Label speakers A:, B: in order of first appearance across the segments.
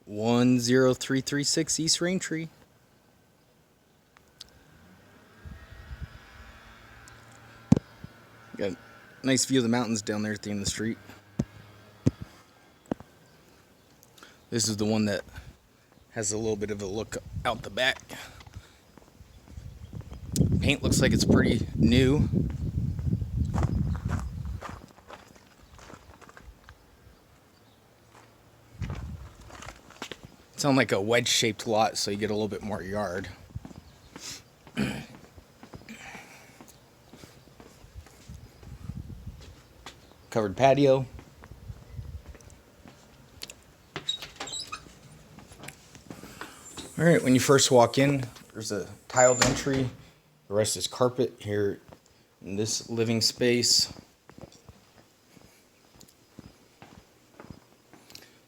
A: 10336 East Raintree. Got a nice view of the mountains down there at the end of the street. This is the one that has a little bit of a look out the back. Paint looks like it's pretty new. It's on like a wedge-shaped lot, so you get a little bit more yard. Covered patio. All right, when you first walk in, there's a tiled entry. The rest is carpet here in this living space.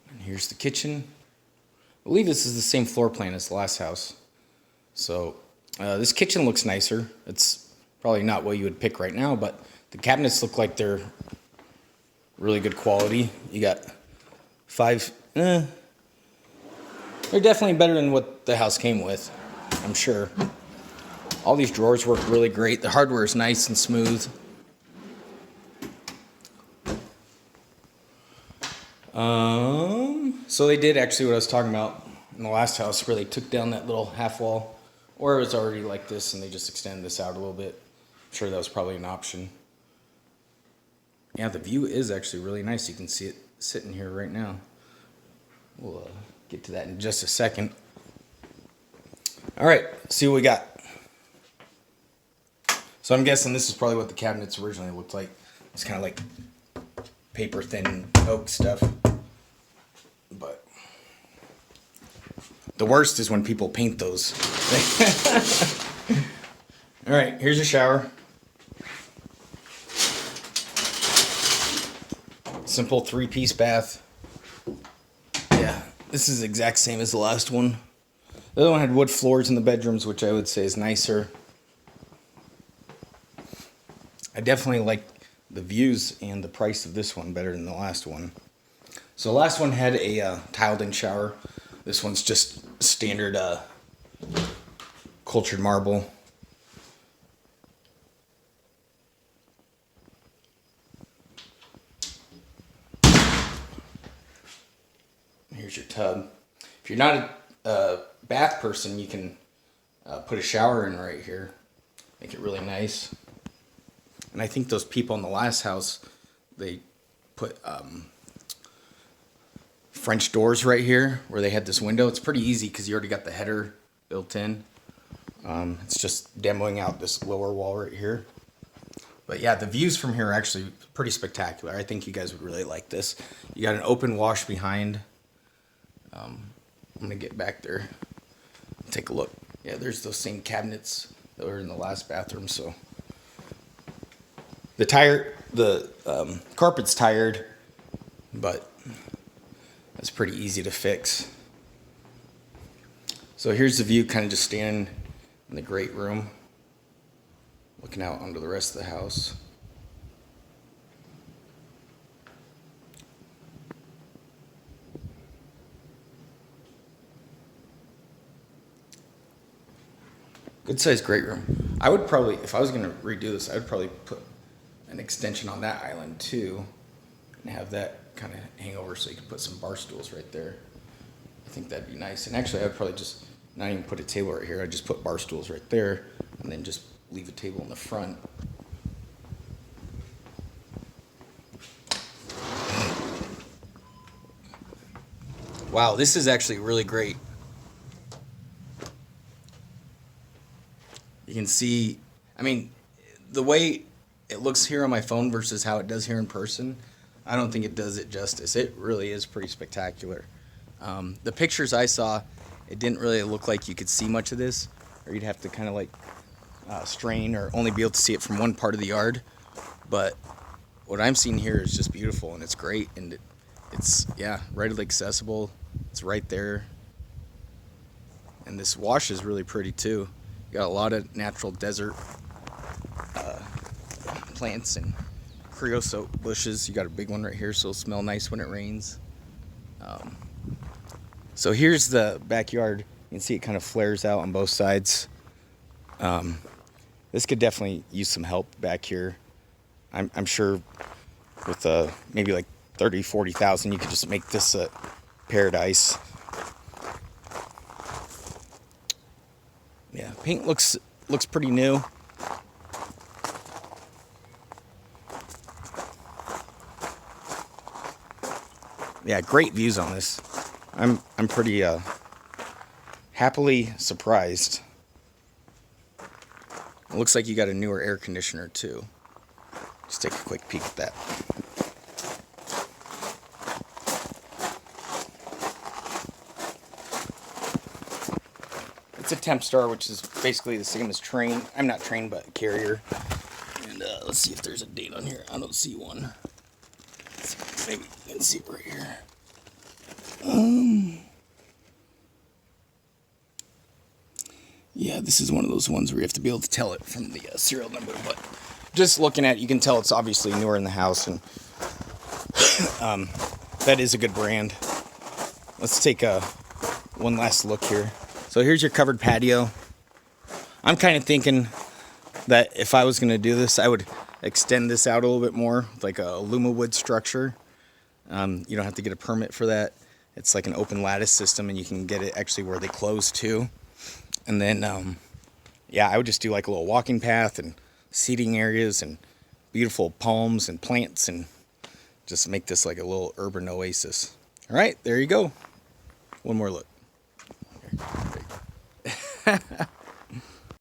A: And here's the kitchen. I believe this is the same floor plan as the last house. So this kitchen looks nicer. It's probably not what you would pick right now, but the cabinets look like they're really good quality. You got they're definitely better than what the house came with, I'm sure. All these drawers work really great. The hardware is nice and smooth. So they did actually what I was talking about in the last house, where they took down that little half wall, or it was already like this and they just extended this out a little bit. I'm sure that was probably an option. Yeah, the view is actually really nice. You can see it sitting here right now. We'll get to that in just a second. All right, see what we got. So I'm guessing this is probably what the cabinets originally looked like. It's kind of like paper thin oak stuff. But the worst is when people paint those. All right, here's your shower. Simple 3-piece bath. Yeah, this is the exact same as the last one. The other one had wood floors in the bedrooms, which I would say is nicer. I definitely like the views and the price of this one better than the last one. So the last one had a tiled-in shower. This one's just standard cultured marble. Here's your tub. If you're not a bath person, you can put a shower in right here. Make it really nice. And I think those people in the last house, they put French doors right here where they had this window. It's pretty easy because you already got the header built in. It's just demoing out this lower wall right here. But yeah, the views from here are actually pretty spectacular. I think you guys would really like this. You got an open wash behind. I'm going to get back there and take a look. Yeah, there's those same cabinets that were in the last bathroom, so... The carpet's tired, but that's pretty easy to fix. So here's the view, kind of just standing in the great room, looking out onto the rest of the house. Good sized great room. I would probably, if I was going to redo this, I would probably put an extension on that island too, and have that kind of hang over so you can put some bar stools right there. I think that'd be nice. And actually, I'd probably just not even put a table right here. I'd just put bar stools right there, and then just leave a table in the front. Wow, this is actually really great. You can see, I mean, the way it looks here on my phone versus how it does here in person, I don't think it does it justice. It really is pretty spectacular. The pictures I saw, it didn't really look like you could see much of this, or you'd have to kind of like strain or only be able to see it from one part of the yard. But what I'm seeing here is just beautiful, and it's great, and it's, yeah, readily accessible. It's right there. And this wash is really pretty too. You got a lot of natural desert plants and creosote bushes. You got a big one right here, so it'll smell nice when it rains. So here's the backyard. You can see it kind of flares out on both sides. This could definitely use some help back here. I'm sure with maybe like 30,000-40,000, you could just make this a paradise. Yeah, paint looks pretty new. Yeah, great views on this. I'm pretty happily surprised. It looks like you got a newer air conditioner too. Let's take a quick peek at that. It's a Tempstar, which is basically the same as Train. I'm not Train, but Carrier. And let's see if there's a date on here. I don't see one. Maybe you can see it right here. Yeah, this is one of those ones where you have to be able to tell it from the serial number, but just looking at it, you can tell it's obviously newer in the house, and that is a good brand. Let's take one last look here. So here's your covered patio. I'm kind of thinking that if I was going to do this, I would extend this out a little bit more, like a Lumawood structure. You don't have to get a permit for that. It's like an open lattice system, and you can get it actually where they close too. And then, yeah, I would just do like a little walking path and seating areas and beautiful palms and plants, and just make this like a little urban oasis. All right, there you go. One more look.